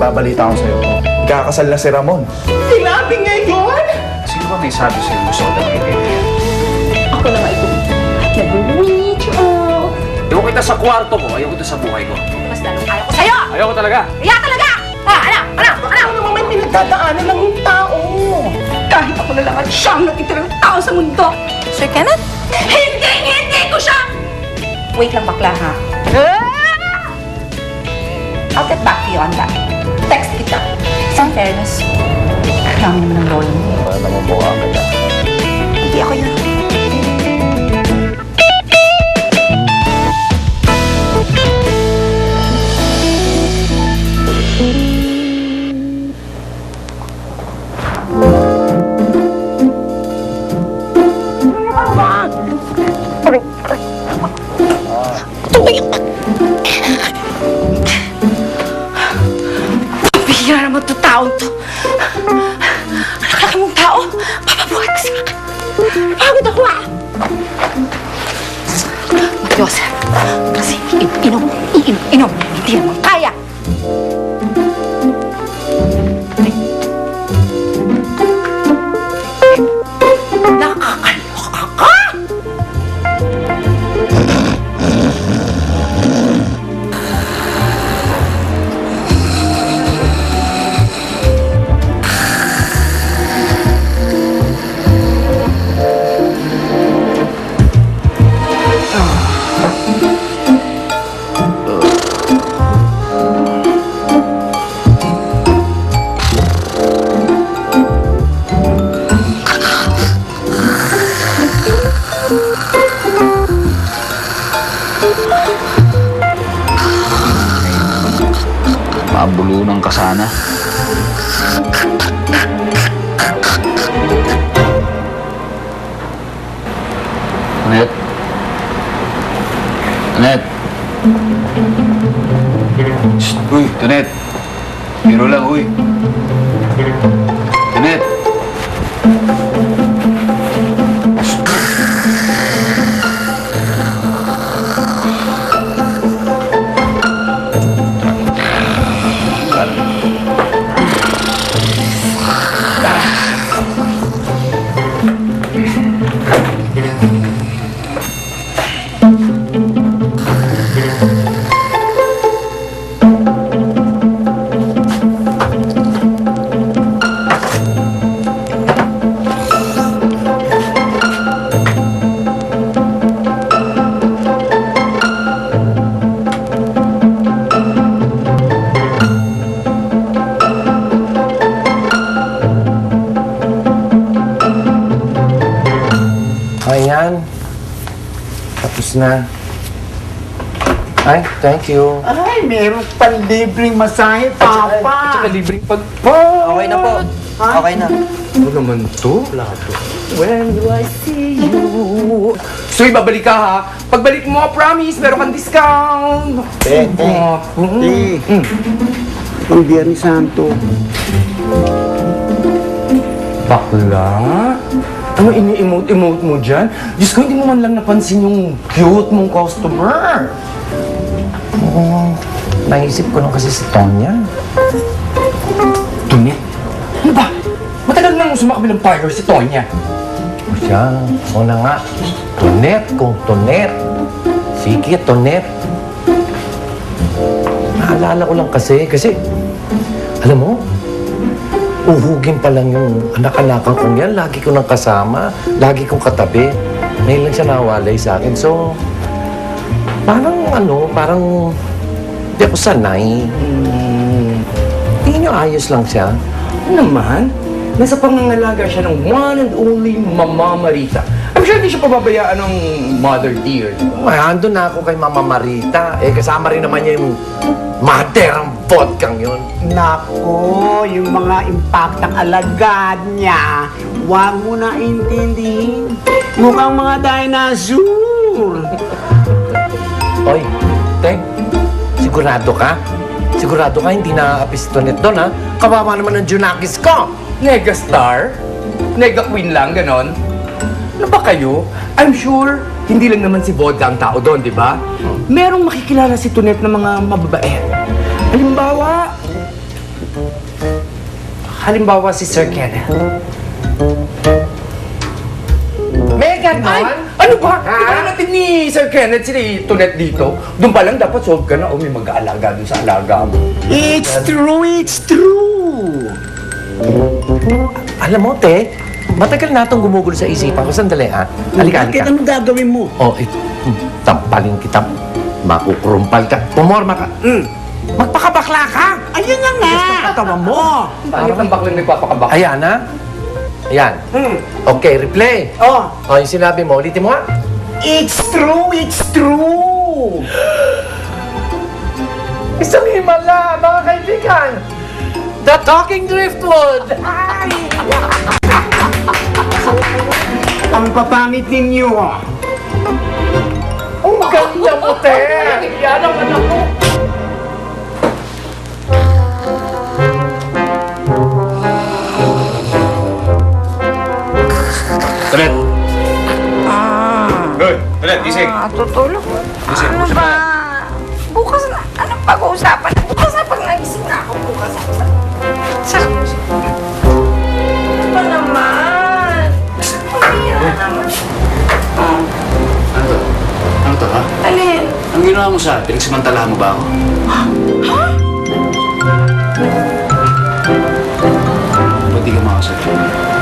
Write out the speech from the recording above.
babalita ko sa'yo. Kakasal na si Ramon. Sinabi ngayon? Sino ba may sabi sa'yo gusto ko talaga ganyan? Ako naman ito. Nag-reach out. Ayoko kita sa kwarto ko, ayoko kita sa buhay ko. Mas lalong kaya ko sa'yo! Ayoko talaga! Kaya talaga! Ano naman may pinagdadaanan ng tao? Kahit ako na lang at siyang natitirang tao sa mundo. Sir Kenneth? Hindi ko siya! Wait lang bakla ha. I'll get back to you on that. Text kita. Sa fairness, kami naman ang lolo mo. Wala naman mukha ka niya. Hindi ako yun. Pabihira naman ito taon to. Nakalaki mong tao. Papabuhat ka sa akin. Pagod ako ah. Mag-Joseph. Kasi iinom. Hindi naman kaya. Nakakaloka ka! Mabulunan ka sana. Anet? Anet? Shh! Uy, Tonet! Biro lang, uy! Tonet! Ayan. Tapos na. Ay, thank you. Ay, meron pang libreng masahe, Papa. libreng Okay na po. Okay na. Ano naman to? Plato. When do I see you? So, babalik ka ha? Pagbalik mo, promise, meron kang discount. Ang Biyernes Santo. Bakla? Ano ini-emote mo dyan? Diyos ko, hindi mo man lang napansin yung cute mong customer. Oo. Naisip ko lang kasi si Tonya. Tonya? Ano ba? Matagal nang sumakbi ng parlor si Tonya. Siya. Una nga. Tonet kung Tonet. Sige, Tonet. Naalala ko lang kasi, alam mo, uhugin pa lang yung anak-anakan kong yan. Lagi ko nang kasama. Lagi kong katabi. Ngayon lang siya nawalay sa akin. So, parang hindi ako sanay. Hindi nyo ayos lang siya. Ano naman? Nasa pangangalaga siya ng one and only Mama Marita. I'm sure hindi siya pababayaan ng mother dear, di ba? Ay, andun na ako kay Mama Marita. Kasama rin naman niya yung maderang vodkang yun. Nako, yung mga impaktang alagad niya, huwag mo na intindihin. Mukhang mga dinosaur. Oy, Teng, sigurado ka? Sigurado ka hindi na-apis ito nito, ha? Kawawa naman ang Junakis ko! Nega star? Nega queen lang, ganon? Ano ba kayo? I'm sure, hindi lang naman si Vodka ang tao doon, di ba? Merong makikilala si Tonet ng mga mababait. Halimbawa, Halimbawa si Sir Kenneth. Megan, Ay, ano ba? Ikaw natin ni Sir Kenneth, si Tonet dito. Doon pa lang dapat solve ka na. O may mag-aalaga doon sa alaga mo. It's true, it's true. Alam mo, te, matagal na itong gumugulo sa isipan ko. Sandali, ha? Halika, Bakit halika. ano gagawin mo? Oh, tampalin kita. Makukurumpal ka. Pumorma ka. Magpakabakla ka! Ayun na nga! Katawa mo! Bakit ang baklang nagpapakabak? Ayan, ha? Ayan. Okay, replay. Oh, O, yung sinabi mo, ulitin mo nga. it's true, it's true! Isang himala, mga kaibigan. The Talking Driftwood. Ang papangit ninyo. Ang ganda mo, te. Yan ang anak mo. Tonet! Hoy, Tonet, gising! Tutulog. Ano ba? Bukas na. Anong pag-uusapan? Bukas na pag nagising na ako. Bukas na. Sa... Ano ba naman? Pagkira naman. Ano to? Ano to, ha? Alin? Ang ginawa mo sa pinagsamantalahan mo ba ako? Ba't di ka makasagot?